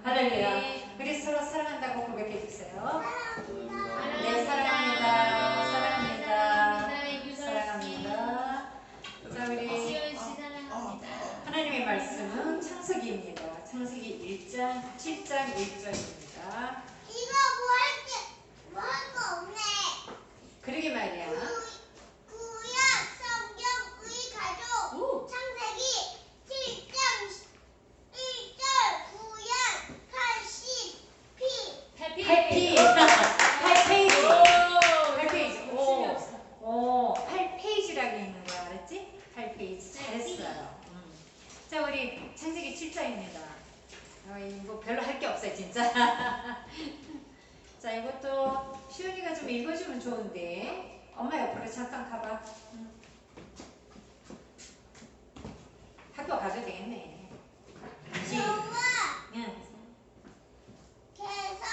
할렐루야. 우리 서로 사랑한다고 고백해 주세요. 사랑합니다. 네, 사랑합니다. 사랑합니다. 사랑합니다. 자, 우리 시원 씨 사랑합니다. 하나님의 말씀은 창세기입니다. 창세기 1장 7장 1절입니다. 이거 뭐 할 거 없네. 그러게 말이야. 구약 성경의 가족 창세기 7장 1절 구약 80p 8페이지. 오, 8페이지라고 있는 거야. 알았지? 8페이지. 잘했어요. 자, 우리 창세기 7장입니다. 이거 별로 할 게 없어요, 진짜. 자, 이것도 시온이가 좀 읽어주면 좋은데. 엄마 옆으로 잠깐 가봐. 학교 가도 되겠네. 여호와 응. 께서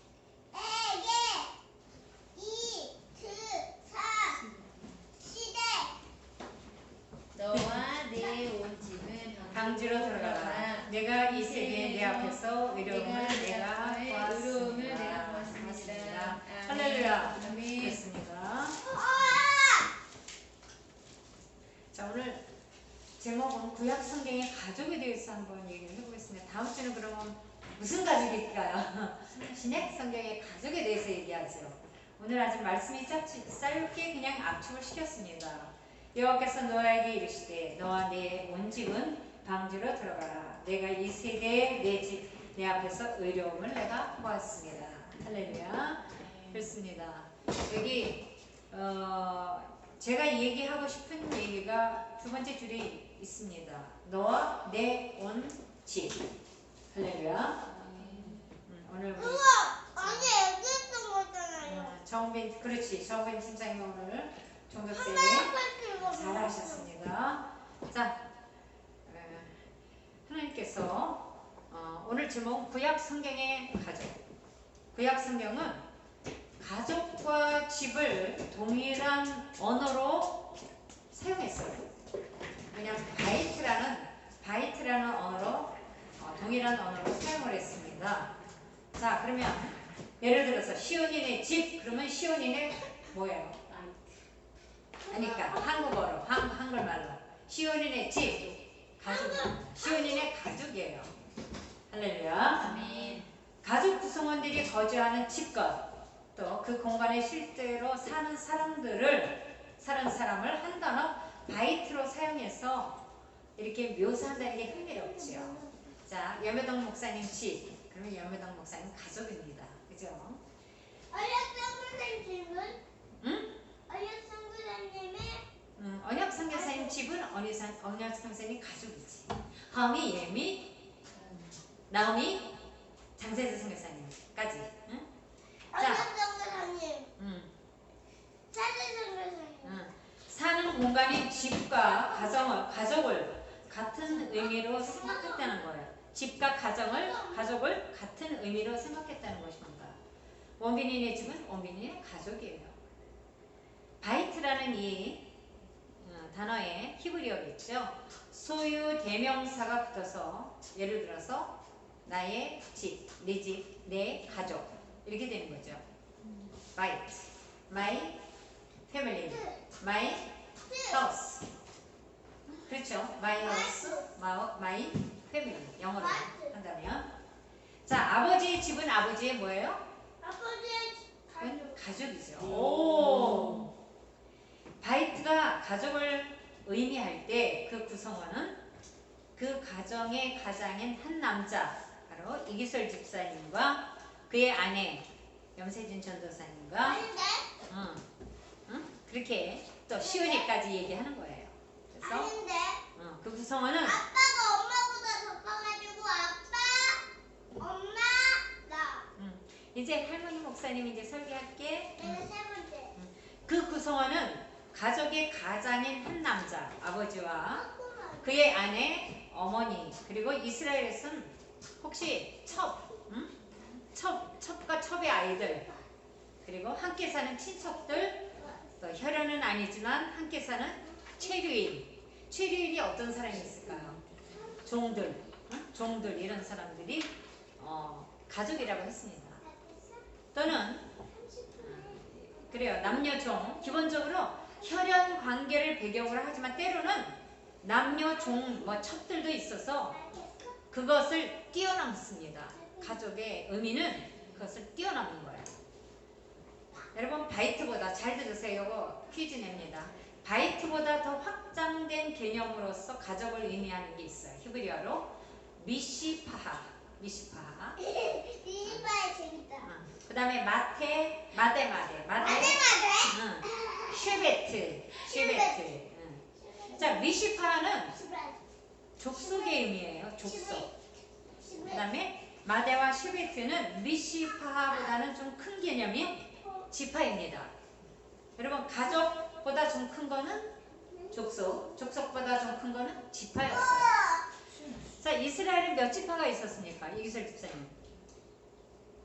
노아에게 이 시대 너와 내 온 집은 방주로 들어가라. 내가 이 세계에 내 앞에서 의로움을 내가 보았습니다. 보았습니다. 할렐루야. 아멘. 됐습니다. 자, 오늘 제목은 구약 성경의 가족에 대해서 한번 얘기를 해보겠습니다. 다음 주는 그러면 무슨 가족일까요? 신약 성경의 가족에 대해서 얘기하죠. 오늘 아직 말씀이 짧게 그냥 압축을 시켰습니다. 여호와께서 노아에게 이르시되 너와 내 온 집은 방주로 들어가라. 내가 이 세대에 내 집 내 앞에서 의로움을 내가 보았습니다. 할렐루야. 그렇습니다. 여기 제가 얘기하고 싶은 얘기가 두 번째 줄에 있습니다. 너와 내 온 집. 할렐루야. 오늘 우리 아니 여기서 뭐잖아요. 정빈, 그렇지. 정빈 팀장님 오늘 종교세 잘하셨습니다. 자, 하나님께서 오늘 제목 구약 성경의 가족. 구약 성경은 가족과 집을 동일한 언어로 사용했어요. 그냥 바이트라는 언어로 동일한 언어로 사용을 했습니다. 자, 그러면 예를 들어서 시온이네 집 그러면 시온이네 뭐예요? 그러니까 한국어로 한글말로 시온이네 집 가족. 시온이네 가족이에요. 할렐루야. 아멘. 가족 구성원들이 거주하는 집과 또 그 공간에 실제로 사는 사람을 한 단어 바이트로 사용해서 이렇게 묘사한다는 게 흥미롭죠. 자, 염여동 목사님 집 그러면 염여동 목사님 가족입니다. 그죠? 어렸던 집은? 응? 어렸던 선생님의 언약 선교사님 집은 언약 선교사님 가족이지. 허미, 예미, 나오미, 장세수 선교사님까지. 응? 자, 어렸던 선생님 차세선 선생님 사는 공간인 집과 가족을 같은 의미로 생각했다는 거예요. 집과 가족을 같은 의미로 생각했다는 것입니다. 원빈이네 집은 원빈이네 가족이에요. 바이트라는 이 단어에 히브리어가 있죠. 소유 대명사가 붙어서 예를 들어서 나의 집, 내 집, 내 가족 이렇게 되는 거죠. 바이트, my family, my house. 그렇죠. my house, my family. 영어로 한다면 자, 아버지의 집은 아버지의 뭐예요? 아버지의 가족이죠. 오. 바이트가 가족을 의미할 때 그 구성원은 그 가정의 가장인 한 남자 바로 이기설 집사님과 그의 아내 염세진 전도사님과 아닌데? 그렇게 또 시은이까지 얘기하는 거예요. 그래서 아닌데? 그 구성원은 아빠가 엄마보다 더 커가지고 아빠, 엄마, 나. 이제 할머니 목사님 이제 설교할게. 내가 세 번째. 그 구성원은 가족의 가장인 한 남자 아버지와 그의 아내 어머니 그리고 이스라엘에서는 혹시 첩과 첩의 아이들 그리고 함께 사는 친척들 또 혈연은 아니지만 함께 사는 체류인. 체류인이 어떤 사람이 있을까요? 종들. 종들 이런 사람들이 가족이라고 했습니다. 또는 그래요. 남녀 종 기본적으로 혈연 관계를 배경으로 하지만 때로는 남녀 종 첩들도 있어서 그것을 뛰어넘습니다. 가족의 의미는 그것을 뛰어넘는 거예요. 여러분 바이트보다 잘 들으세요. 이거 퀴즈 냅니다. 바이트보다 더 확장된 개념으로서 가족을 의미하는 게 있어요. 히브리어로 미시파하. 이빨 재밌다. 그 다음에 마데. 쉐베트. 자, 미시파하는 족속의 의미예요. 족속. 그 다음에 마데와 쉐베트는 미시파하보다는 좀 큰 개념이 지파입니다. 여러분 가족보다 좀 큰 거는 족속보다 좀 큰 거는 지파였어요. 자, 이스라엘은 몇 지파가 있었습니까? 이기설 집사님.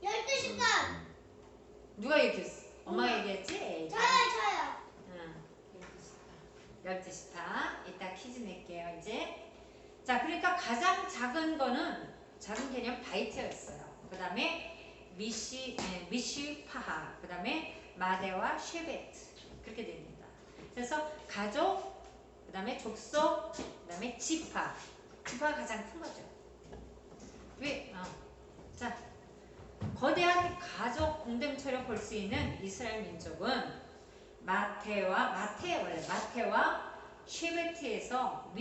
12시간. 누가 얘기했어? 엄마가 얘기했지? 저요. 응. 12지파. 이따 퀴즈 낼게요, 이제. 자, 그러니까 가장 작은 거는 작은 개념 바이트였어요. 그 다음에 미시파하. 그 다음에 마데와 쉐베트. 그렇게 됩니다. 그래서 가족, 그 다음에 족속, 그 다음에 지파가 가장 큰 거죠. 왜? 자, 거대한 가족 공동체로 볼 수 있는 이스라엘 민족은 마테와 쉐베트에서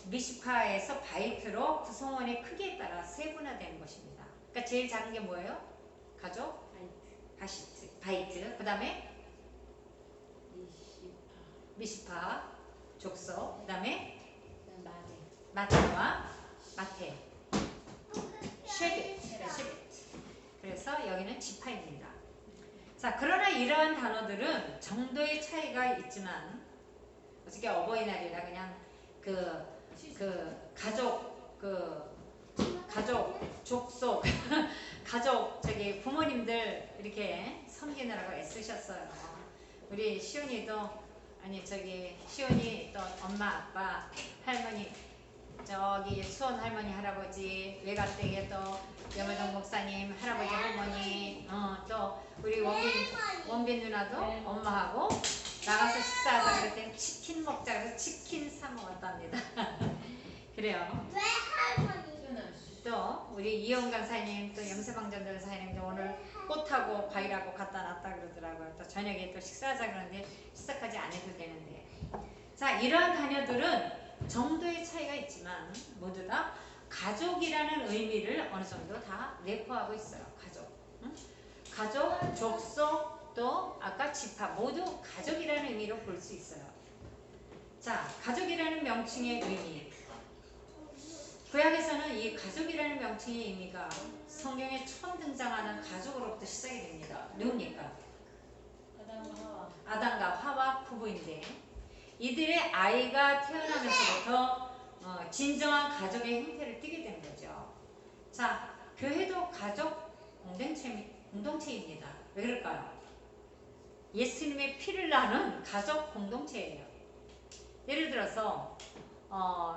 미시파에서 바이트로 구성원의 크기에 따라 세분화된 것입니다. 그러니까 제일 작은 게 뭐예요? 가족? 바이트. 그 다음에 미시파, 족속. 그 다음에 마테와 쉐베트. 그래서 여기는 지파입니다. 자, 그러나 이러한 단어들은 정도의 차이가 있지만 어떻게 어버이날이라 그냥 가족, 족속, 가족 부모님들 이렇게 섬기느라고 애쓰셨어요. 우리 시온이도 시온이 또 엄마, 아빠, 할머니 저기 수원 할머니, 할아버지, 외갓댁에 또 염호동 목사님, 할아버지, 할머니, 또 우리 원빈 누나도 엄마하고 나가서 식사하자 그랬더니 치킨 먹자 그래서 치킨 사 먹었답니다. 그래요. 왜 할머니? 또 우리 이영 간사님, 또 염세방전 전사님도 오늘 꽃하고 과일하고 갖다 놨다 그러더라고요. 또 저녁에 또 식사하자 그러는데 시작하지 안 해도 되는데. 자, 이러한 단어들은 정도의 차이가 있지만 모두 다 가족이라는 의미를 어느 정도 다 내포하고 있어요. 가족, 족속, 또 아까 지파 모두 가족이라는 의미로 볼 수 있어요. 자, 가족이라는 명칭의 의미. 구약에서는 이 가족이라는 명칭의 의미가 성경에 처음 등장하는 가족으로부터 시작이 됩니다. 누굽니까? 아담과 하와 부부인데 이들의 아이가 태어나면서부터 진정한 가족의 형태를 띠게 된 거죠. 자, 교회도 가족 공동체입니다. 왜 그럴까요? 예수님의 피를 나는 가족 공동체예요. 예를 들어서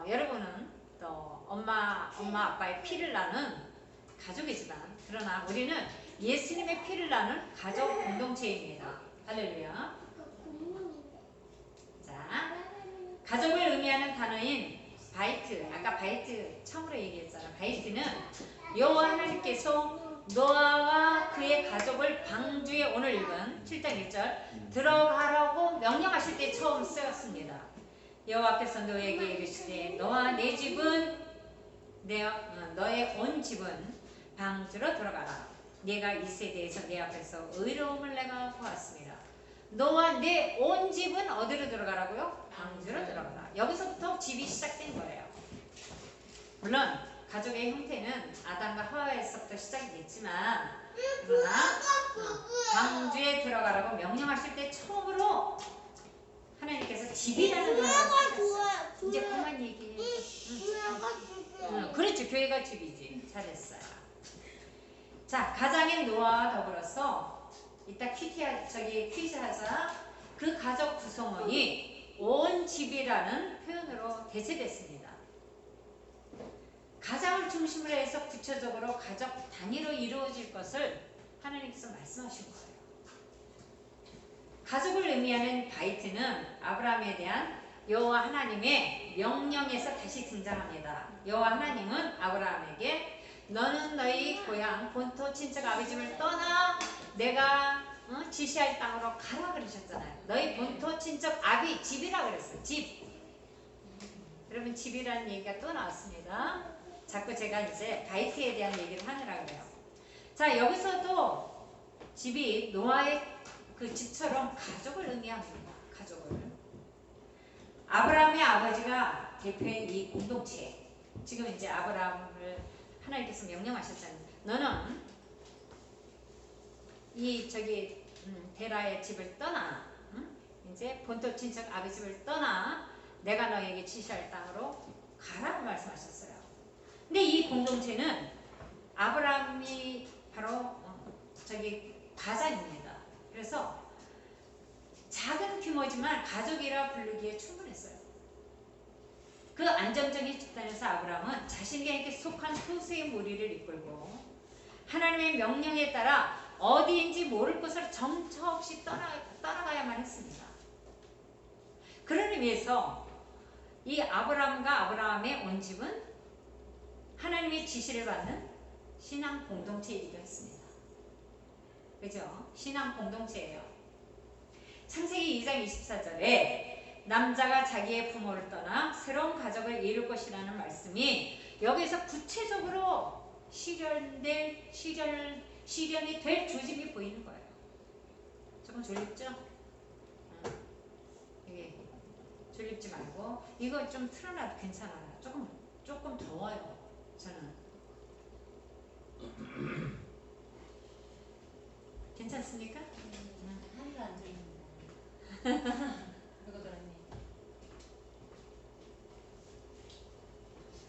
여러분은 또 엄마 아빠의 피를 나는 가족이지만 그러나 우리는 예수님의 피를 나는 가족 공동체입니다. 할렐루야. 자, 가족을 의미하는 단어인 바이트. 아까 바이트 처음으로 얘기했잖아. 바이트는 여호와 하나님께서 노아와 그의 가족을 방주에 오늘 읽은 7장 1절 들어가라고 명령하실 때 처음 쓰였습니다. 여호와께서 노아에게 이르시되 너와 내 집은 너의 온 집은 방주로 들어가라. 내가 이 세대에서 내 앞에서 의로움을 내가 보았습니다. 너와 내 온 집은 어디로 들어가라고요? 방주로 들어가라. 여기서부터 집이 시작된 거예요. 물론 가족의 형태는 아담과 하와에서부터 시작이 됐지만 그러나 방주에 들어가라고 명령하실 때 처음으로 하나님께서 집이라는 단어를 쓰셨어요. 이제 그만 얘기해. 그렇죠. 교회가 집이지. 잘했어요. 자, 가장인 노아와 더불어서 이따 퀴즈 하자. 그 가족 구성원이 온 집이라는 표현으로 대체됐습니다. 가장을 중심으로 해서 구체적으로 가족 단위로 이루어질 것을 하나님께서 말씀하신 거예요. 가족을 의미하는 바이트는 아브라함에 대한 여호와 하나님의 명령에서 다시 등장합니다. 여호와 하나님은 아브라함에게 너는 너희 고향 본토 친척 아비 집을 떠나 내가 지시할 땅으로 가라 그러셨잖아요. 너희 본토 친척 아비 집이라 그랬어요. 집. 여러분 집이라는 얘기가 또 나왔습니다. 자꾸 제가 이제 바이트에 대한 얘기를 하느라 그래요. 자, 여기서도 집이 노아의 그 집처럼 가족을 의미합니다. 가족을. 아브라함의 아버지가 대표인 이 공동체. 지금 이제 아브라함을 하나님께서 명령하셨잖아요. 너는 이 저기 데라의 집을 떠나, 이제 본토 친척 아비 집을 떠나 내가 너에게 지시할 땅으로 가라고 말씀하셨어요. 근데 이 공동체는 아브라함이 바로 저기 가장입니다. 그래서 작은 규모지만 가족이라 부르기에 충분했어요. 그 안정적인 집단에서 아브라함은 자신에게 속한 소수의 무리를 이끌고 하나님의 명령에 따라 어디인지 모를 곳으로 정처 없이 떠나가야만 했습니다. 그런 의미에서 이 아브라함과 아브라함의 온 집은 하나님의 지시를 받는 신앙 공동체이기도 했습니다. 그죠? 신앙 공동체예요. 창세기 2장 24절에 남자가 자기의 부모를 떠나 새로운 가족을 이룰 것이라는 말씀이 여기서 구체적으로 실현이 될 조짐이 보이는 거예요. 조금 졸립죠? 이게 졸립지 말고 이거 좀 틀어놔도 괜찮아요. 조금 더워요. 저는 괜찮습니까? 하나도 안 들립니다. 누가 들었니?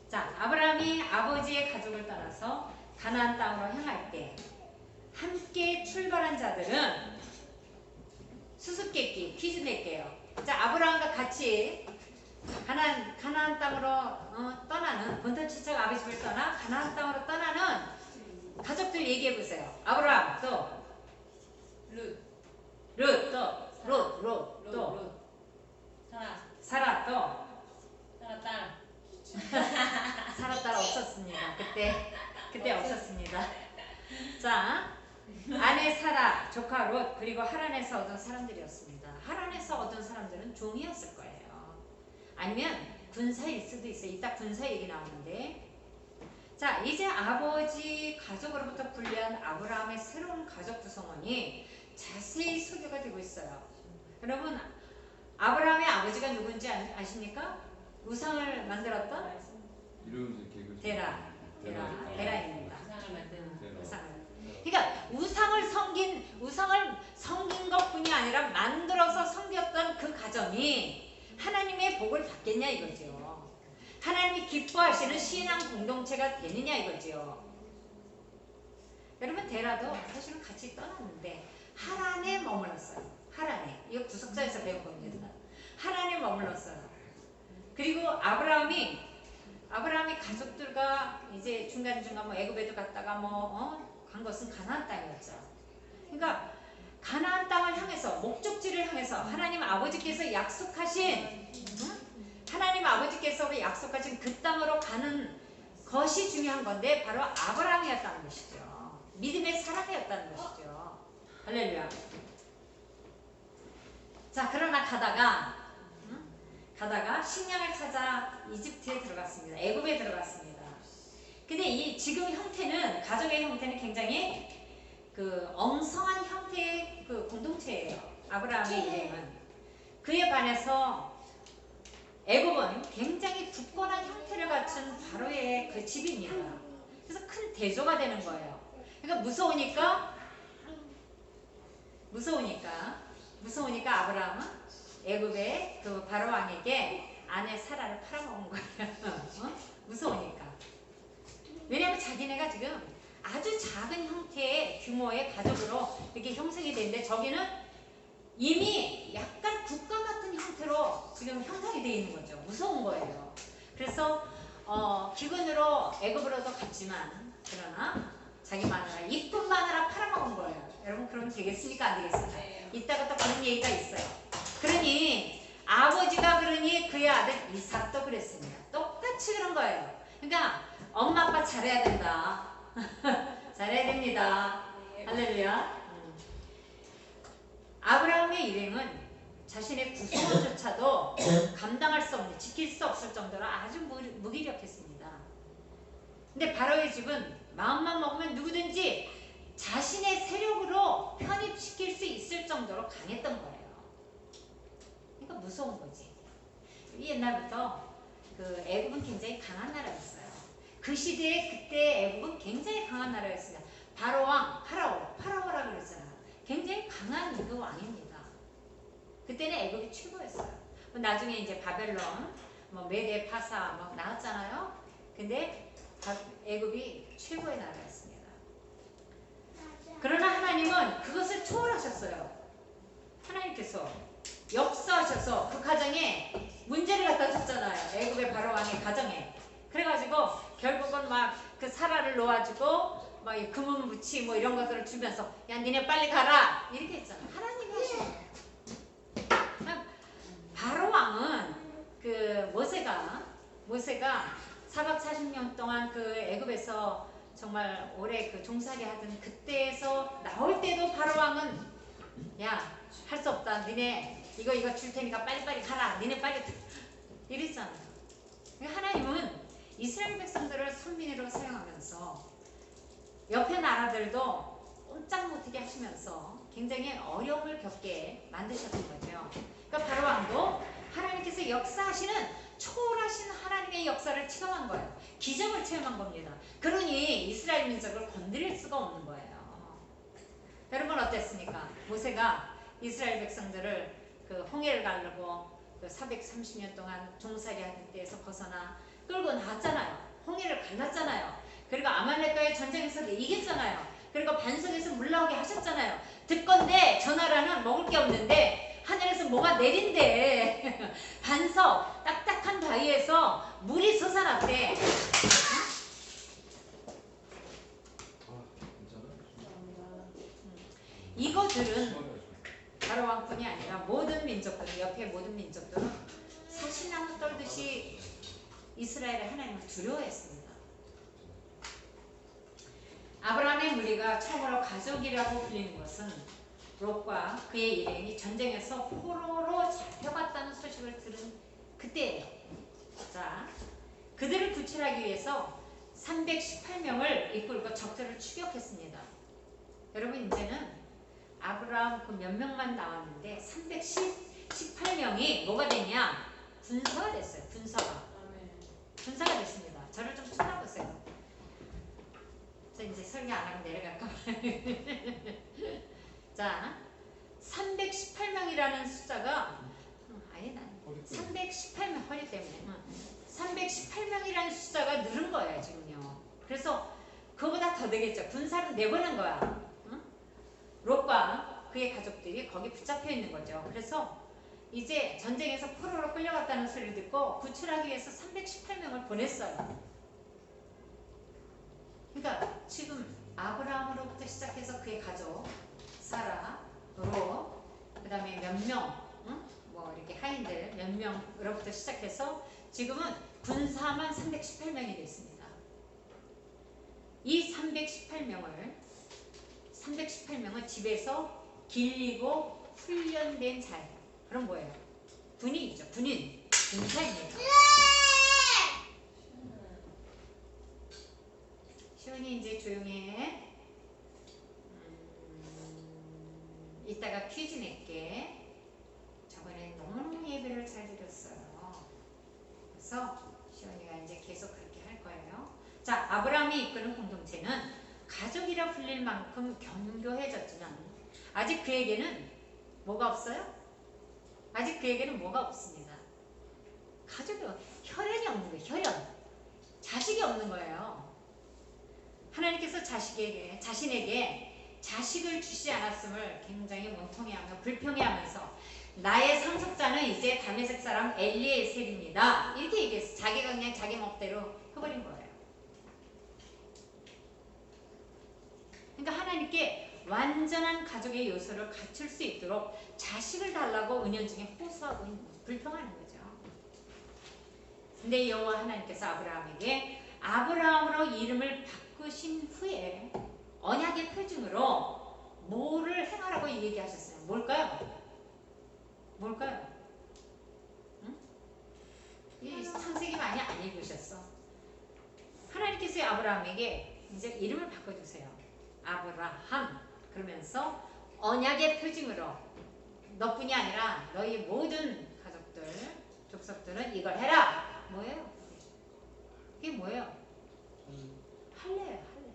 자, 아브라함이 아버지의 가족을 따라서 가나안 땅으로 향할 때 함께 출발한 자들은 수수께끼 퀴즈 낼게요. 자, 아브라함과 같이 가나안 땅으로 떠나는 본토 친척 아비 집을 떠나 가나안 땅으로 떠나는 가족들 얘기해 보세요. 아브라함 또 룻 또 사라 또 사라 딸 없었습니다. 그때 없었습니다. 자, 아내 사라, 조카 롯, 그리고 하란에서 얻은 사람들이었습니다. 하란에서 얻은 사람들은 종이었을 거예요. 아니면 군사일 수도 있어요. 이따 군사 얘기 나오는데. 자, 이제 아버지 가족으로부터 분리한 아브라함의 새로운 가족 구성원이 자세히 소개가 되고 있어요. 여러분, 아브라함의 아버지가 누군지 아십니까? 우상을 만들었던 데라입니다. 그러니까 우상을 섬긴 것뿐이 아니라 만들어서 섬겼던 그 가정이 하나님의 복을 받겠냐 이거죠. 하나님이 기뻐하시는 신앙 공동체가 되느냐 이거죠. 여러분, 데라도 사실은 같이 떠났는데 하란에 머물렀어요. 하란에. 이거 구속사에서 배운 겁니다. 하란에 머물렀어요. 그리고 아브라함이 가족들과 이제 중간중간 애굽에도 갔다가 간 것은 가나안 땅이었죠. 그러니까 가나안 땅을 향해서, 목적지를 향해서 하나님 아버지께서 약속하신 그 땅으로 가는 것이 중요한 건데 바로 아브라함이었다는 것이죠. 믿음의 사람이었다는 것이죠. 할렐루야. 자, 그러나 가다가 식량을 찾아 이집트에 들어갔습니다. 애굽에 들어갔습니다. 근데 지금 가족의 형태는 굉장히 그 엉성한 형태의 그 공동체예요. 아브라함의 일행은. 그에 반해서 애굽은 굉장히 굳건한 형태를 갖춘 바로의 그 집입니다. 그래서 큰 대조가 되는 거예요. 그러니까 무서우니까 아브라함은 애굽의 그 바로 왕에게 아내 사라를 팔아먹은 거예요. 무서우니까. 왜냐하면 자기네가 지금 아주 작은 형태의 규모의 가족으로 이렇게 형성이 되는데 저기는 이미 약간 국가 같은 형태로 지금 형성이 되어 있는 거죠. 무서운 거예요. 그래서 기근으로 애굽으로도 갔지만 그러나 자기 마누라 이쁜 마누라 팔아먹은 거예요. 여러분 그러면 되겠습니까? 안 되겠습니까? 네. 이따가 또 그런 얘기가 있어요. 그러니 아버지가 그러니 그의 아들 이삭도 그랬습니다. 똑같이 그런 거예요. 그러니까 엄마 아빠 잘해야 된다. 잘해야 됩니다. 네. 할렐루야. 아브라함의 일행은 자신의 구성원조차도 감당할 수 없는, 지킬 수 없을 정도로 아주 무기력했습니다. 근데 바로의 집은 마음만 먹으면 누구든지 자신의 세력으로 편입시킬 수 있을 정도로 강했던 거예요. 그러니까 무서운 거지. 옛날부터 그 애굽은 굉장히 강한 나라였어요. 그 시대에 그때 애굽은 굉장히 강한 나라였습니다. 바로 왕 파라오라 그랬잖아요. 굉장히 강한 그 왕입니다. 그때는 애굽이 최고였어요. 나중에 이제 바벨론, 메데 파사 막 나왔잖아요. 근데 애굽이 최고의 나라였습니다. 그러나 하나님은 그것을 초월하셨어요. 하나님께서 역사하셔서 그 가정에 문제를 갖다 줬잖아요. 애굽의 바로 왕의 가정에. 그래가지고 결국은 막 그 사라를 놓아주고 막 금은 무치 뭐 이런 것들을 주면서 야 니네 빨리 가라 이렇게 했잖아요. 하나님이 하신 거예요. 바로 왕은 그 모세가 4박 40년 동안 그 애굽에서 정말 오래 그 종살이 하던 그때에서 나올 때도 바로 왕은 야 할 수 없다. 니네 이거 줄 테니까 빨리빨리 가라. 니네 빨리 이랬잖아요. 하나님은 이스라엘 백성들을 선민으로 사용하면서 옆에 나라들도 꼼짝 못하게 하시면서 굉장히 어려움을 겪게 만드셨던 거죠. 그러니까 바로 왕도 하나님께서 역사하시는 초월하신 하나님의 역사를 체험한 거예요. 기적을 체험한 겁니다. 그러니 이스라엘 민족을 건드릴 수가 없는 거예요. 여러분 어땠습니까? 모세가 이스라엘 백성들을 그 홍해를 가르고 그 430년 동안 종살이 하던 때에서 벗어나 끌고 나왔잖아요. 홍해를 갈랐잖아요. 그리고 아말렉과의 전쟁에서 이겼잖아요. 그리고 반석에서 물 나오게 하셨잖아요. 듣건대 저 나라는 먹을 게 없는데 하늘에서 뭐가 내린대. 반석 딱딱한 바위에서 물이 솟아났대. 이거들은 바로 왕뿐이 아니라 모든 민족들은 옆에 모든 민족들은 사시나무 떨듯이 이스라엘의 하나님을 두려워했습니다. 아브라함의 무리가 처음으로 가족이라고 불리는 것은 롯과 그의 일행이 전쟁에서 포로로 잡혀갔다는 소식을 들은 그때예요. 자, 그들을 구출하기 위해서 318명을 이끌고 적들을 추격했습니다. 여러분 이제는 아브라함 그 몇 명만 나왔는데 318명이 뭐가 됐냐? 군사가 됐어요. 군사가 됐습니다. 저를 좀 쳐다보세요. 자 이제 설교 안 하고 내려갈까 봐요. 자 318명이라는 숫자가 아니 난 318명 허리 때문에 318명이라는 숫자가 늘은 거예요 지금요. 그래서 그거보다 더 되겠죠. 군사를 내보낸 거야. 롯과 그의 가족들이 거기 붙잡혀 있는 거죠. 그래서 이제 전쟁에서 포로로 끌려갔다는 소리를 듣고 구출하기 위해서 318명을 보냈어요. 그러니까 지금 아브라함으로부터 시작해서 그의 가족 사라, 롯, 그 다음에 몇 명, 뭐 이렇게 하인들 몇 명으로부터 시작해서 지금은 군사만 318명이 됐습니다. 이 318명은 집에서 길리고 훈련된 자예요. 그럼 뭐예요? 군인이죠. 군사입니다. 시온이 이제 조용해. 이따가 퀴즈 낼게. 저번에 너무 예배를 잘 드렸어요. 그래서 시온이가 이제 계속 그렇게 할 거예요. 자, 아브라함이 이끄는 공동체는 가족이라 불릴 만큼 견고해졌지만 아직 그에게는 뭐가 없어요? 아직 그에게는 뭐가 없습니다. 가족이 혈연이 없는 거예요. 혈연. 자식이 없는 거예요. 하나님께서 자신에게 자식을 주시지 않았음을 굉장히 원통해하며 불평해하면서 나의 상속자는 이제 다메섹 사람 엘리에셀입니다. 이렇게 얘기했어. 자기가 그냥 자기 멋대로 해버린 거예요. 그러니까 하나님께 완전한 가족의 요소를 갖출 수 있도록 자식을 달라고 은연중에 호소하고 있는 거죠. 불평하는 거죠. 근데 여호와 하나님께서 아브라함에게 아브라함으로 이름을 바꾸신 후에 언약의 표징으로 뭐를 행하라고 얘기하셨어요? 뭘까요? 뭘까요? 응? 이 창세기 많이 안 읽으셨어. 하나님께서 아브라함에게 이제 이름을 바꿔주세요. 아브라함 그러면서 언약의 표징으로 너뿐이 아니라 너희 모든 가족들, 족속들은 이걸 해라. 뭐예요? 그게 뭐예요? 할례예요. 할례.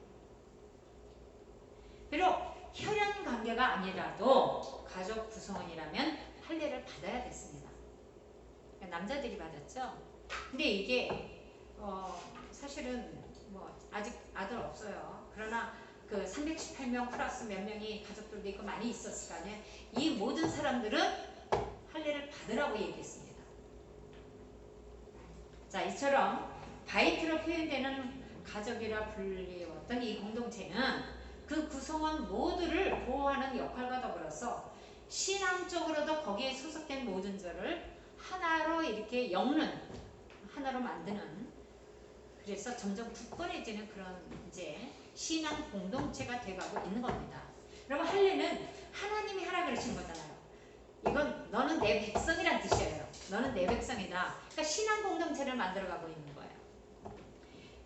비록 혈연 관계가 아니라도 가족 구성원이라면 할례를 받아야 됐습니다. 남자들이 받았죠. 근데 이게 사실은 뭐 아직 아들 없어요. 그러나 그 318명 플러스 몇 명이 가족들도 있고 많이 있었을 거 아니에요. 이 모든 사람들은 할례를 받으라고 얘기했습니다. 자, 이처럼 바이트로 표현되는 가족이라 불리웠던 이 공동체는 그 구성원 모두를 보호하는 역할과 더불어서 신앙적으로도 거기에 소속된 모든 자를 하나로 이렇게 엮는, 하나로 만드는, 그래서 점점 굳건해지는 그런 이제 신앙 공동체가 돼가고 있는 겁니다. 여러분, 할례는 하나님이 하라 그러신 거잖아요. 이건 너는 내 백성이란 뜻이에요. 너는 내 백성이다. 그러니까 신앙 공동체를 만들어가고 있는 거예요.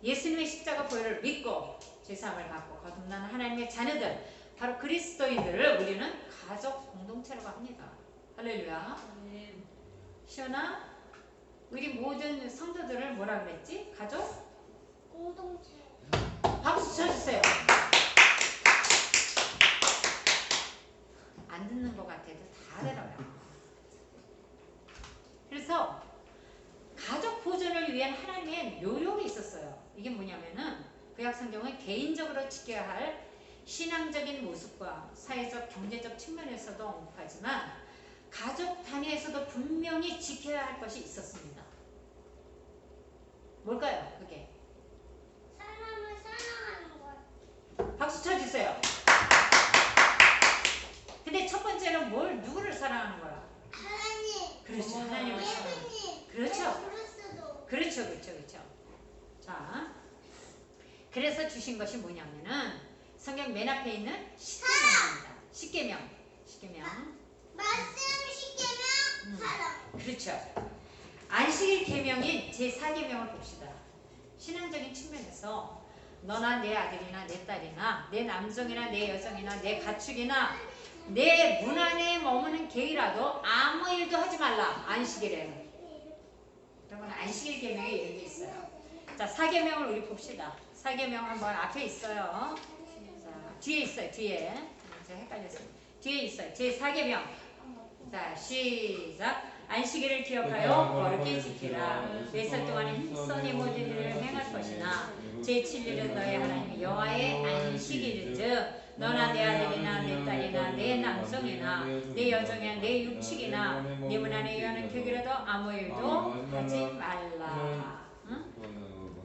예수님의 십자가 보혈을 믿고 죄사함을 받고 거듭난 하나님의 자녀들, 바로 그리스도인들을 우리는 가족 공동체라고 합니다. 할렐루야. 시연아, 우리 모든 성도들을 뭐라 그랬지? 가족 공동체. 박수 쳐주세요. 안 듣는 것 같아도 다 들어요. 그래서 가족 보존을 위한 하나님의 노력이 있었어요. 이게 뭐냐면은 구약 성경은 개인적으로 지켜야 할 신앙적인 모습과 사회적, 경제적 측면에서도 언급하지만 가족 단위에서도 분명히 지켜야 할 것이 있었습니다. 뭘까요? 그게? 사람을 사랑하는 것. 박수 쳐주세요. 근데 첫 번째는 누구를 사랑하는 거야? 하나님. 그렇죠. 하나님을 사랑하는 거야. 예수님. 그렇죠. 그리스도. 그렇죠. 자, 그래서 주신 것이 뭐냐면은 성경 맨 앞에 있는 십계명입니다. 십계명. 말씀 십계명 사랑. 그렇죠. 안식일 계명인 제4계명을 봅시다. 신앙적인 측면에서 너나 내 아들이나 내 딸이나 내 남성이나 내 여성이나 내 가축이나 내 문 안에 머무는 개이라도 아무 일도 하지 말라. 안식일에는. 여러분, 안식일 계명에 이런 게 있어요. 자, 4계명을 우리 봅시다. 4계명 한번 앞에 있어요. 자, 뒤에 있어요. 뒤에. 제가 헷갈렸어요. 뒤에 있어요. 제4계명. 자, 시작. 안식일을 기억하여 거룩히 지키라. 몇 살 동안은 힘써 네 모든 일을 행할 것이나 제7일은 너의 하나님 여호와의 안식일인즉 너나 내 아들이나 내 딸이나 내 남성이나 내 여종이나 내 육축이나 네 문 안에 여는 격이라도 아무 일도 하지 말라. 응?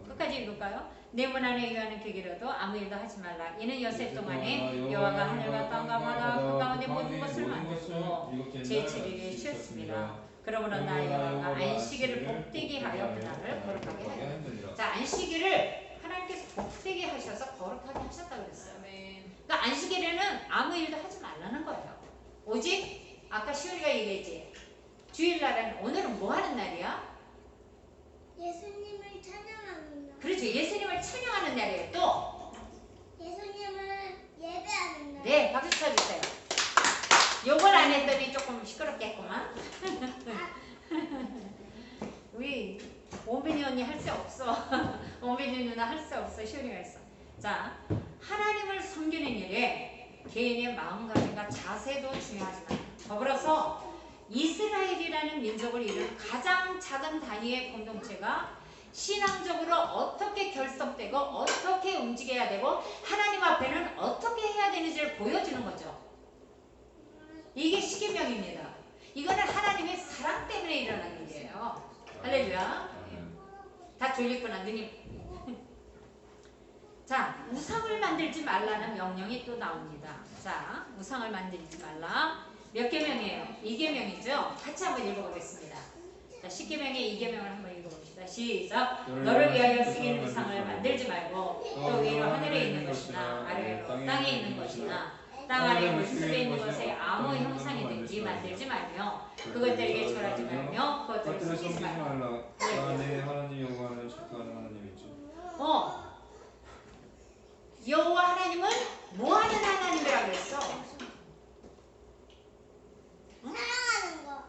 끝까지 읽을까요? 내 문 안에 여는 격이라도 아무 일도 하지 말라. 이는 여세 동안에 여호와가 하늘과 땅과 바다 그 가운데 모든 것을 만들고 제7일에 쉬었습니다. 그러므로 나 여호와가 안식일을 복되게 하여 그날을 거룩하게 하였다. 자, 안식일을 하나님께서 복되게 하셔서 거룩하게 하셨다고 그랬어요. 그러니까 안식일에는 아무 일도 하지 말라는 거예요. 오직 아까 시온이가 얘기했지. 주일날은 오늘은 뭐 하는 날이야? 예수님을 찬양하는 날. 그렇죠. 예수님을 찬양하는 날이에요. 또 예수님을 예배하는 날. 네, 박수 쳐주세요. 요걸 안 했더니 조금 시끄럽게 했구만. 우리 원빈이 언니 할 수 없어. 원빈이 누나 할 수 없어. 시온이가 했어. 자, 하나님을 섬기는 일에 개인의 마음가짐과 자세도 중요하지만 더불어서 이스라엘이라는 민족을 이루는 가장 작은 단위의 공동체가 신앙적으로 어떻게 결속되고 어떻게 움직여야 되고 하나님 앞에는 어떻게 해야 되는지를 보여주는 거죠. 이게 십계명입니다. 이거는 하나님의 사랑 때문에 일어난 일이에요. 할렐루야. 다 졸렸구나 누님. 자, 우상을 만들지 말라는 명령이 또 나옵니다. 자, 우상을 만들지 말라. 몇 계명이에요? 2계명이죠? 같이 한번 읽어보겠습니다. 자, 10계명의 2계명을 한번 읽어봅시다. 시작. 너를 위하여 쓰기는 우상을 만들지 말고 또 위로 하늘에 있는 것이나 아래로 땅에 있는 것이나 땅 아래 물속에 있는 것에 아무 형상이든지 만들지 말며 그것들에게 절하지 말며 그것들을 그것들을 섬기지 섬기지 말라. 말라. 내 하나님 여호와는 축하하는 하나님이죠. 여호와 하나님은 뭐 하는 하나님이라고 그랬어? 사랑하는 거.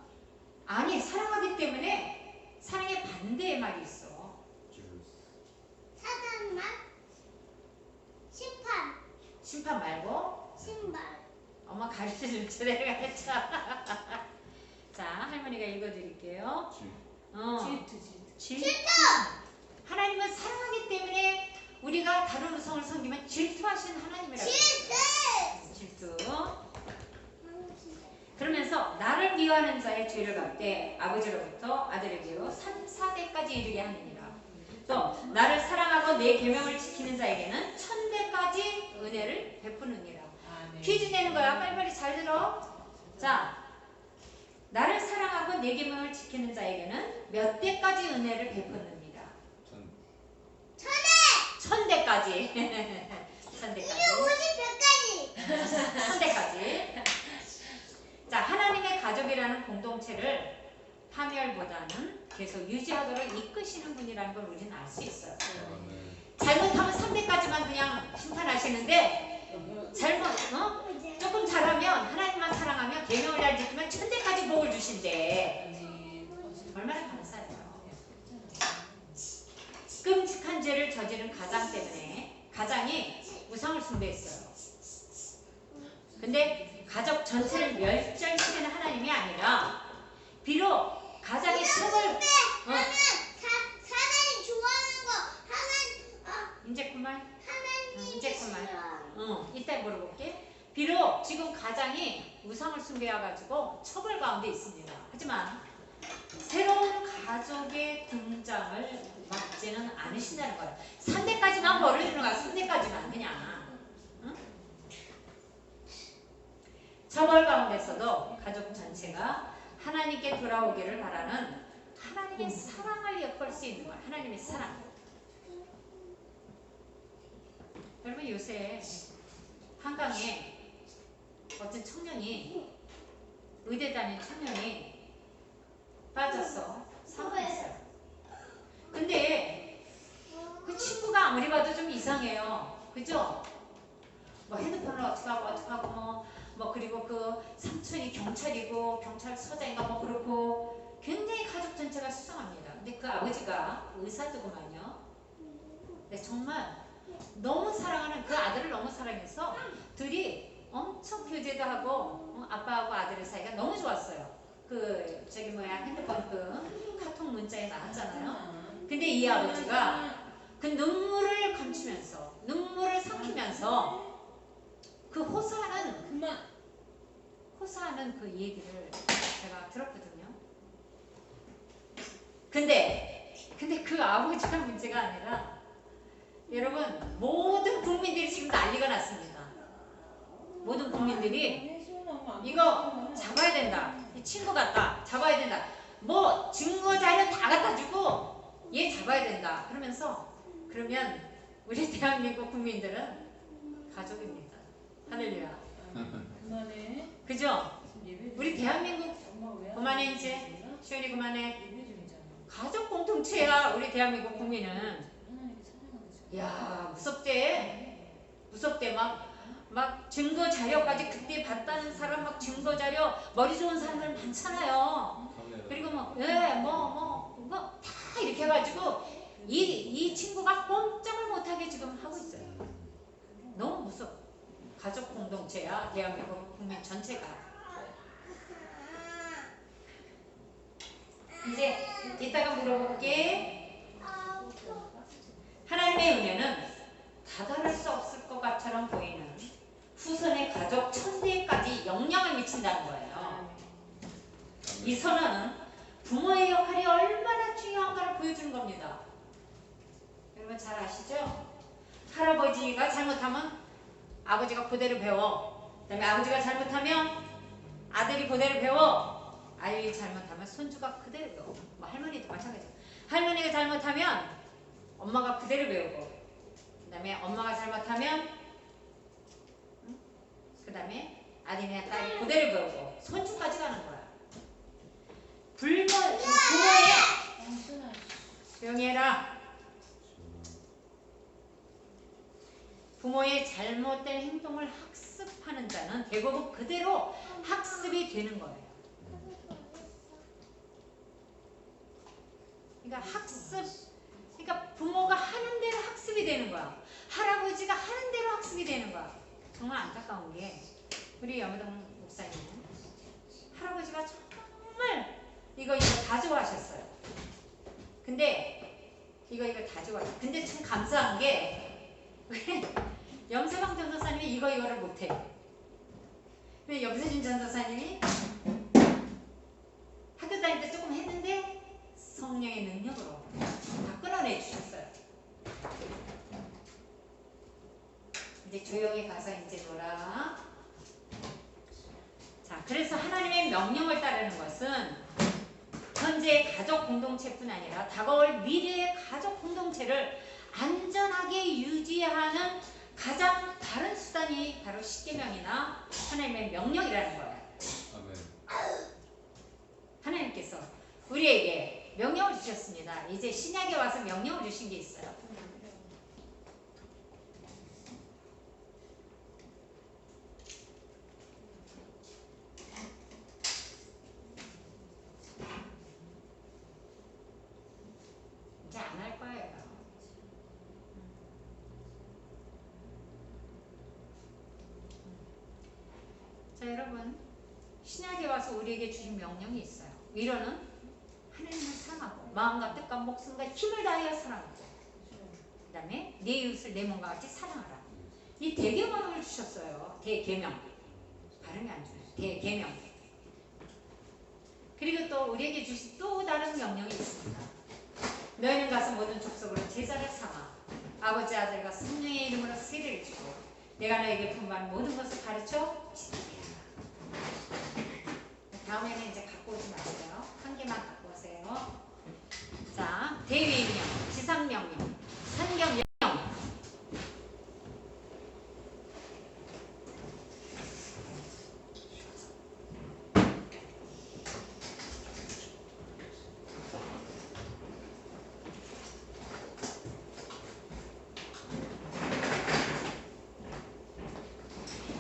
아니, 사랑하기 때문에 사랑의 반대의 말이 있어. 사단만 심판 심판 말고 신발. 엄마 가르쳐줄 줄 내가 가르쳐. 자, 할머니가 읽어드릴게요. 질투. 하나님은 사랑하기 때문에 우리가 다른 우상을 섬기면 질투하시는 하나님이라고. 질투. 그러면서 나를 미워하는 자의 죄를 갚되 아버지로부터 아들에게로 3, 4대까지 이르게 하느니라. 또 나를 사랑하고 내 계명을 지키는 자에게는 1000대까지 은혜를 베푸느니라. 퀴즈 내는 거야. 빨리빨리 잘 들어. 자, 나를 사랑하고 내 계명을 지키는 자에게는 몇 대까지 은혜를 베푸느니라. 1000대까지. 1000대까지. 250배까지. 1000대까지. 자, 하나님의 가족이라는 공동체를 파멸보다는 계속 유지하도록 이끄시는 분이라는 걸 우리는 알 수 있어요. 잘못하면 3대까지만 그냥 심판하시는데 조금 잘하면 하나님만 사랑하면 계명을 잘 지키면 1000대까지 복을 주신대. 얼마나 감사해요. 끔찍한 죄를 저지른 가장 때문에 가장이 우상을 숭배했어요. 근데 가족 전체를 멸절시키는 하나님이 아니라 비록 가장의 성을 하면 사단이 좋아하는 거 하나님 이제 그만. 하나님이 이제 그만. 싫어요. 이따 물어볼게. 비록 지금 가장이 우상을 숭배해가지고 처벌 가운데 있습니다. 하지만 새로운 가족의 등장을 막지는 않으신다는 거예요. 3대까지만 벌어주는 거야. 3대까지만 그냥. 응? 처벌 가운데서도 가족 전체가 하나님께 돌아오기를 바라는 하나님의 사랑을 엿볼 수 있는 거야. 하나님의 사랑. 여러분 요새 한강에 어떤 청년이 의대 다닌 청년이 빠졌어. 사망했어요. 근데 그 친구가 아무리 봐도 좀 이상해요. 그죠? 뭐 핸드폰을 어떡하고 뭐 그리고 그 삼촌이 경찰이고 경찰서장인가 뭐 그렇고 굉장히 가족 전체가 수상합니다. 근데 그 아버지가 의사더구만요. 근데 정말 너무 사랑하는 그 아들을 너무 사랑해서 둘이 엄청 교제도 하고 아빠하고 아들의 사이가 너무 좋았어요. 그 저기 뭐야 핸드폰 그 카톡 문자에 나왔잖아요. 근데 이 아버지가 그 눈물을 감추면서 눈물을 삼키면서 그 호소하는 그 얘기를 제가 들었거든요. 근데 그 아버지가 문제가 아니라 여러분 모든 국민들이 지금 난리가 났습니다. 모든 국민들이 이거 잡아야 된다. 이 친구 같다. 잡아야 된다. 뭐 증거 자료 다 갖다 주고 얘 잡아야 된다. 그러면 우리 대한민국 국민들은 가족입니다. 할렐루야. 그죠? 우리 대한민국 그만해 이제. 시원이 그만해. 가족 공동체야 우리 대한민국 국민은. 야 무섭대 막 증거 자료까지 그때 봤다는 사람 막 증거 자료 머리 좋은 사람들 많잖아요. 그리고 다 이렇게 해가지고 이 친구가 꼼짝을 못하게 지금 하고 있어요. 너무 무섭. 가족 공동체야 대한민국 국민 전체가. 이제 이따가 물어볼게. 하나님의 은혜는 다다를 수 없을 것 같처럼 보이는 후손의 가족 1000대까지 영향을 미친다는 거예요. 이 선언은 부모의 역할이 얼마나 중요한가를 보여주는 겁니다. 여러분 잘 아시죠? 할아버지가 잘못하면 아버지가 그대로 배워. 그 다음에 아버지가 잘못하면 아들이 그대로 배워. 아들이 잘못하면 손주가 그대로 배워. 뭐 할머니도 마찬가지야. 할머니가 잘못하면 엄마가 그대로 배우고, 그 다음에 엄마가 잘못하면 그 다음에 아들이나 딸이 그대로 배우고 손주까지 가는 거야. 부모의 순아. 조용히 해라. 부모의 잘못된 행동을 학습하는 자는 대부분 그대로 학습이 되는 거예요. 그러니까 그러니까 부모가 하는 대로 학습이 되는 거야. 할아버지가 하는 대로 학습이 되는 거야. 정말 안타까운 게 우리 염동 목사님은 할아버지가 정말 이거 다 좋아하셨어요. 근데 이거 다 좋아하셨어요. 근데 참 감사한 게 염세방 전도사님이 이거를 못해요. 근데 염세준 전도사님이 학교 다닐 때 조금 했는데 성령의 능력으로 다 끊어내 주셨어요. 이제 조용히 가서 이제 놀아. 자, 그래서 하나님의 명령을 따르는 것은 현재의 가족 공동체뿐 아니라 다가올 미래의 가족 공동체를 안전하게 유지하는 가장 다른 수단이 바로 십계명이나 하나님의 명령이라는 거예요. 아멘. 하나님께서 우리에게 명령을 주셨습니다. 이제 신약에 와서 명령을 주신 게 있어요. 이제 안 할 거예요. 자, 여러분, 신약에 와서 우리에게 주신 명령이 있어요. 위로는 하나님을 사랑하고 마음과 뜻과 목숨과 힘을 다하여 사랑하고, 그 다음에 내 이웃을 내 몸과 같이 사랑하라. 이 대계명을 주셨어요. 대계명. 발음이 안 좋아요. 대계명. 그리고 또 우리에게 주신 또 다른 명령이 있습니다. 너희는 가서 모든 족속으로 제자를 삼아 아버지 아들과 성령의 이름으로 세례를 주고 내가 너에게 분부한 모든 것을 가르쳐 지키라. 다음에는 이제 갖고 오지 마세요. 한 개만 갖고 오세요. 자, 대위명, 지상명령, 산경명령.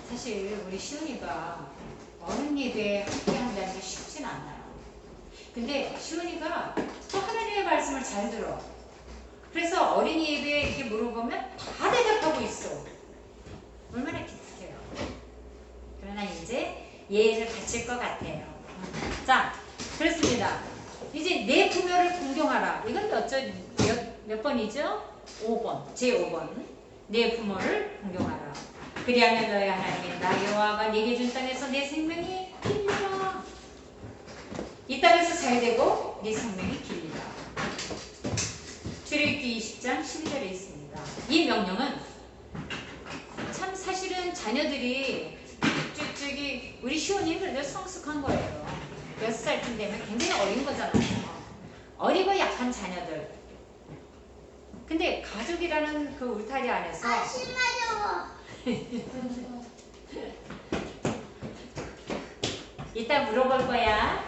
사실 우리 시은이가 어른 예배에 함께 한다는 게 쉽진 않아요. 근데 시은이가 또 하나님의 말씀을 잘 들어. 그래서 어린이 예배에 이렇게 물어보면 다 대답하고 있어. 얼마나 기특해요. 그러나 이제 예를 갖출 것 같아요. 자, 그렇습니다. 이제 내 부모를 공경하라. 이건 몇 번이죠? 5번. 제5번. 내 부모를 공경하라. 그리하면 너희 하나님의 나 여호와가 네게 준 땅에서 내 생명이 길리라. 이 땅에서 잘 되고 네 생명이 길리라. 출애굽기 20장 12절에 있습니다. 이 명령은 참 사실은 자녀들이 저기 우리 시온이는 그래도 성숙한 거예요. 6살쯤 되면 굉장히 어린 거잖아요. 어리고 약한 자녀들. 근데 가족이라는 그 울타리 안에서 심하려워. 이따 물어볼 거야.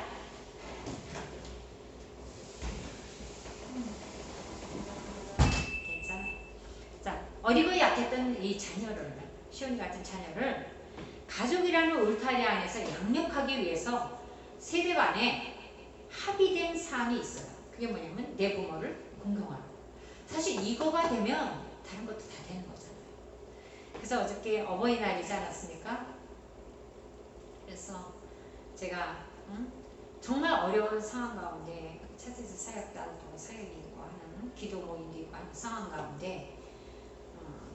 괜찮아. 자, 어리고 약했던 이 자녀를, 시온이 같은 자녀를 가족이라는 울타리 안에서 양육하기 위해서 세대 간에 합의된 사항이 있어요. 그게 뭐냐면 내 부모를 공경하라. 사실 이거가 되면 다른 것도 다 되는 거잖아요. 그래서 어저께 어버이날이지 않았습니까? 그래서 제가 정말 어려운 상황 가운데 차세대 사역단도 사역이고 하는 기도 모임도 있고 하는 상황 가운데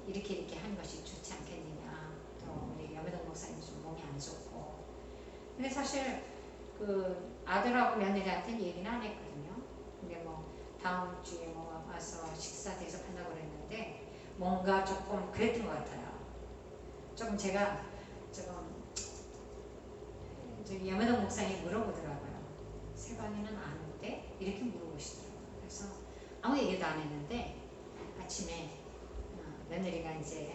이렇게 하는 것이 좋지 않겠느냐. 또 우리 염혜동 목사님 좀 몸이 안 좋고. 근데 사실 그 아들하고 며느리한테는 얘기는 안 했거든요. 근데 뭐 다음 주에 뭐 와서 식사 대접한다고 그랬는데 뭔가 조금 그랬던 것 같아요. 조금 제가 조금 저기 염혜동 목사님이 물어보더라고요. 세방이는 아는데 이렇게 물어보시더라고요. 그래서 아무 얘기도 안 했는데 아침에 며느리가 이제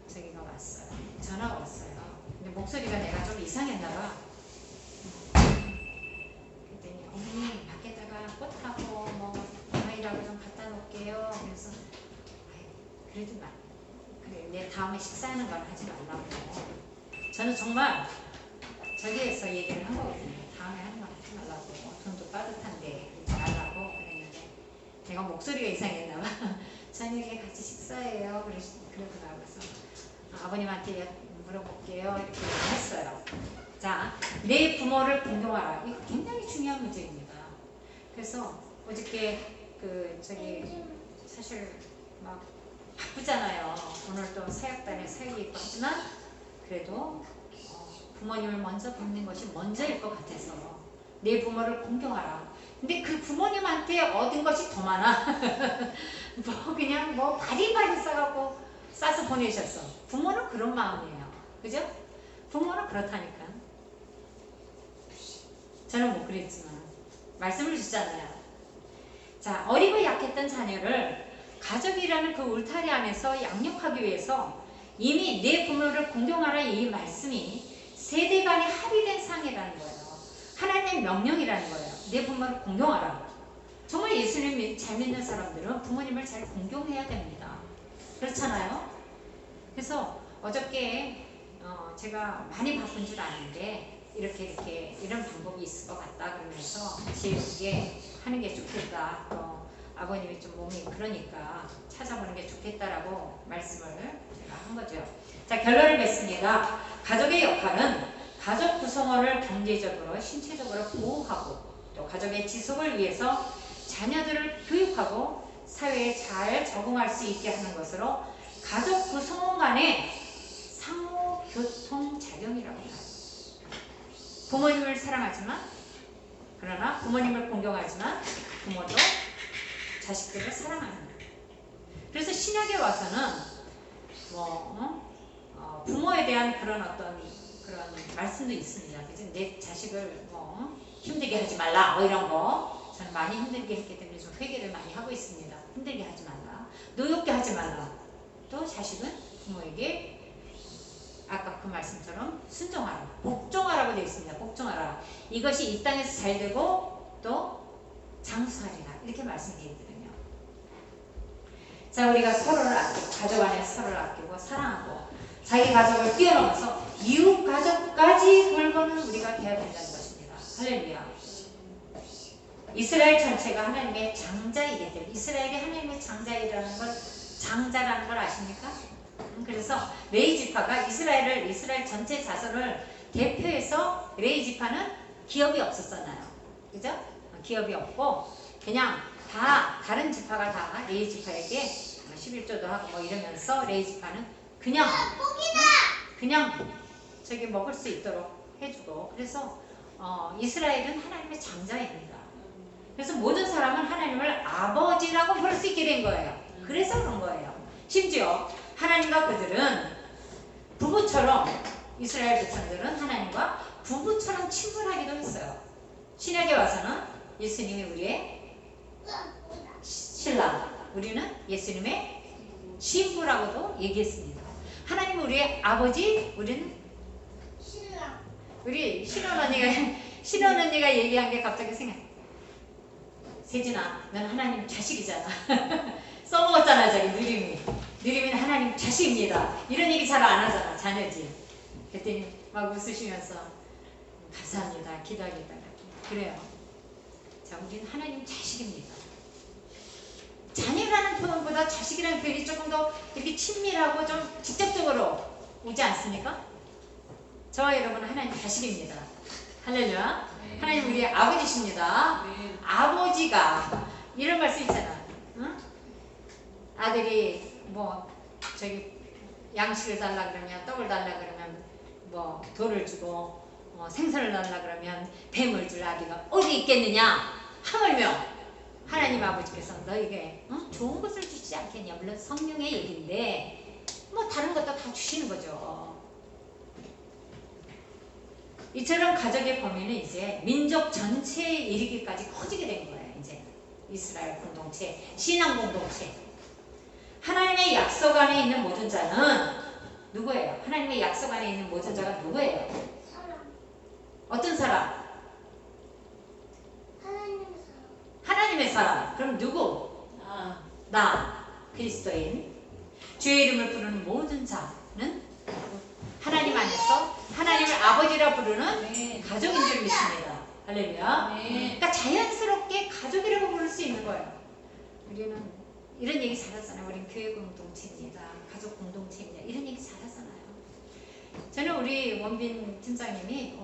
저기가 왔어요. 전화가 왔어요. 근데 목소리가 내가 좀 이상했나 봐. 그랬더니 어머니 밖에다가 꽃하고 뭐 과일하고 좀 갖다 놓을게요. 그래서 그러지 마. 그래 내 다음에 식사하는 건 하지 말라고. 저는 정말 저기에서 얘기를 한 거거든요. 다음에 하는 건 하지 말라고. 돈도 빠듯한데 그러지 말라고 그랬는데 내가 목소리가 이상했나 봐. 저녁에 같이 식사해요. 그러더라고요. 그래서 아버님한테 물어볼게요. 이렇게 했어요. 자, 내 부모를 존경하라. 이거 굉장히 중요한 문제입니다. 그래서 어저께 저기 사실 막 바쁘잖아요. 오늘 또 사역단에 사역이 있고 하지만 그래도 부모님을 먼저 뵙는 것이 먼저일 것 같아서 내 부모를 공경하라. 근데 그 부모님한테 얻은 것이 더 많아. 뭐 그냥 뭐 바리바리 싸서 보내셨어. 부모는 그런 마음이에요. 그죠? 부모는 그렇다니까. 저는 못 그랬지만 말씀을 주잖아요. 자, 어리고 약했던 자녀를 가족이라는 그 울타리 안에서 양육하기 위해서 이미 내 부모를 공경하라 이 말씀이 세대 간에 합의된 상이라는 거예요. 하나님의 명령이라는 거예요. 내 부모를 공경하라. 정말 예수님 잘 믿는 사람들은 부모님을 잘 공경해야 됩니다. 그렇잖아요? 그래서 어저께 제가 많이 바쁜 줄 아는데 이렇게 이런 방법이 있을 것 같다 그러면서 지혜롭게 하는 게 좋겠다. 또 아버님이 좀 몸이 그러니까 찾아보는 게 좋겠다라고 말씀을 제가 한 거죠. 자, 결론을 맺습니다. 가족의 역할은 가족 구성원을 경제적으로, 신체적으로 보호하고 또 가족의 지속을 위해서 자녀들을 교육하고 사회에 잘 적응할 수 있게 하는 것으로 가족 구성원 간의 상호 교통 작용이라고 해요. 부모님을 사랑하지만 그러나 부모님을 공경하지만 부모도 자식들을 사랑하는 거예요. 그래서 신약에 와서는 부모에 대한 그런 말씀도 있습니다. 그죠? 내 자식을 힘들게 하지 말라 이런 거 저는 많이 힘들게 했기 때문에 좀 회개를 많이 하고 있습니다. 힘들게 하지 말라, 노엽게 하지 말라. 또 자식은 부모에게 아까 그 말씀처럼 순종하라, 복종하라고 되어 있습니다. 복종하라. 이것이 이 땅에서 잘 되고 또 장수하리라 이렇게 말씀되어 있거든요. 자, 우리가 서로를 아끼고 가족 안에서 서로를 아끼고 사랑하고 자기 가족을 뛰어넘어서 이웃 가족까지 돌보는 우리가 되어야 된다는 것입니다. 할렐루야. 이스라엘 전체가 하나님의 장자이기 때문에 이스라엘이 하나님의 장자라는 걸 아십니까? 그래서 레위 지파가 이스라엘 전체 자손을 대표해서 레위 지파는 기업이 없었잖아요. 그죠? 기업이 없고 그냥 다 다른 지파가 다 레위 지파에게 11조도 하고 이러면서 레위 지파는 그냥 저기 먹을 수 있도록 해주고 그래서 이스라엘은 하나님의 장자입니다. 그래서 모든 사람은 하나님을 아버지라고 부를 수 있게 된 거예요. 그래서 그런 거예요. 심지어 하나님과 그들은 부부처럼 이스라엘 백성들은 하나님과 부부처럼 친분하기도 했어요. 신약에 와서는 예수님이 우리의 신랑, 우리는 예수님의 신부라고도 얘기했습니다. 하나님은 우리의 아버지, 우리는 신랑. 우리 신언언니가 얘기한 게 갑자기 생각나. 세진아, 넌 하나님 자식이잖아. 써먹었잖아, 저기 누림이는 하나님 자식입니다. 이런 얘기 잘 안 하잖아, 자녀지. 그랬더니 막 웃으시면서 감사합니다, 기도하겠다. 그래요. 자, 우리는 하나님 자식입니다. 자녀라는 표현보다 자식이라는 표현이 조금 더 이렇게 친밀하고 좀 직접적으로 오지 않습니까? 저와 여러분은 하나님 자식입니다. 할렐루야. 하나님 우리의 아버지십니다. 아버지가 이런 말씀 있잖아. 응? 아들이 저기 양식을 달라 그러면 떡을 달라 그러면 돌을 주고 생선을 넣으려 그러면 뱀을 줄 아기가 어디 있겠느냐? 하물며 하나님 아버지께서 너에게 좋은 것을 주시지 않겠냐? 물론 성령의 얘기인데 뭐 다른 것도 다 주시는 거죠. 이처럼 가족의 범위는 이제 민족 전체에 이르기까지 커지게 된 거예요. 이제 이스라엘 공동체, 신앙 공동체. 하나님의 약속 안에 있는 모든 자는 누구예요? 하나님의 약속 안에 있는 모든 자가 누구예요? 사람. 어떤 사람? 하나님의 사람. 하나님의 사람. 그럼 누구? 나, 그리스도인. 주의 이름을 부르는 모든 자는 하나님 안에서 하나님을 아버지라 부르는 네. 가족인 줄 믿습니다. 할렐루야. 네. 그러니까 자연스럽게 가족이라고 부를 수 있는 거예요. 우리는 이런 얘기 잘하잖아요. 우리는 교회 공동체입니다. 가족 공동체입니다. 이런 얘기 잘하잖아요. 저는 우리 원빈 팀장님이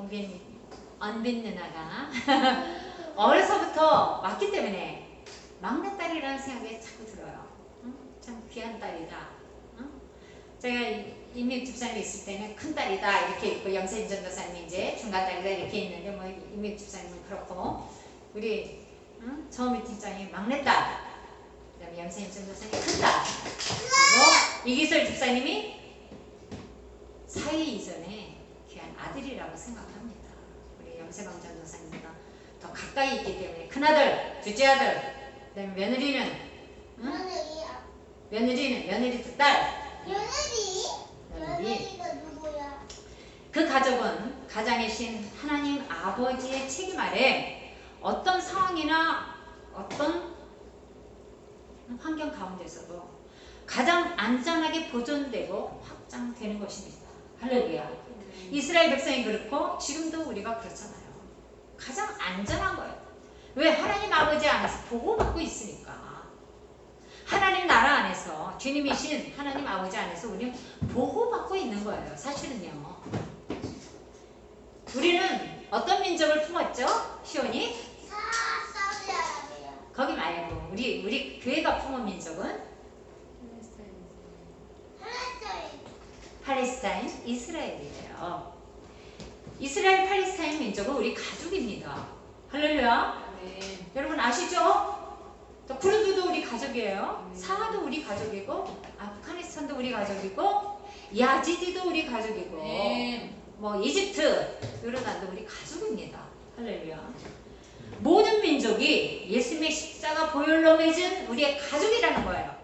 언빈 누나가 어려서부터 왔기 때문에 막내딸이라는 생각이 자꾸 들어요. 참 귀한 딸이다. 제가 임익 집사님이 있을 때는 큰 딸이다 이렇게 있고 영세인 전도사님이 이제 중간 딸이다 이렇게 있는데 뭐 임익 집사님은 그렇고 우리 저미 팀장이 막내딸, 그다음에 영세인 전도사님이 큰 딸, 그리고 이기설 집사님이 사위 이전에 귀한 아들이라고 생각합니다. 우리 영세방 전도사님보다 더 가까이 있기 때문에 큰 아들, 둘째 아들, 그다음에 며느리는 며느리 두 딸. 며느리가 누구야? 그 가족은 가장의 신 하나님 아버지의 책임 아래 어떤 상황이나 어떤 환경 가운데서도 가장 안전하게 보존되고 확장되는 것입니다. 할렐루야. 이스라엘 백성이 그렇고 지금도 우리가 그렇잖아요. 가장 안전한 거예요. 왜? 하나님 아버지 안에서 보호받고 있으니까. 하나님 나라 안에서 주님이신 하나님 아버지 안에서 우리는 보호받고 있는 거예요. 사실은요. 우리는 어떤 민족을 품었죠? 시온이? 사우디아라비아. 거기 말고 우리 교회가 품은 민족은 팔레스타인, 이스라엘이에요. 이스라엘 팔레스타인 민족은 우리 가족입니다. 할렐루야. 네. 여러분 아시죠? 쿠르드도 우리 가족이에요. 상하도 우리 가족이고, 아프가니스탄도 우리 가족이고, 야지디도 우리 가족이고, 네. 뭐 이집트, 요르단도 우리 가족입니다. 할렐루야. 모든 민족이 예수님의 십자가 보혈로 맺은 우리의 가족이라는 거예요.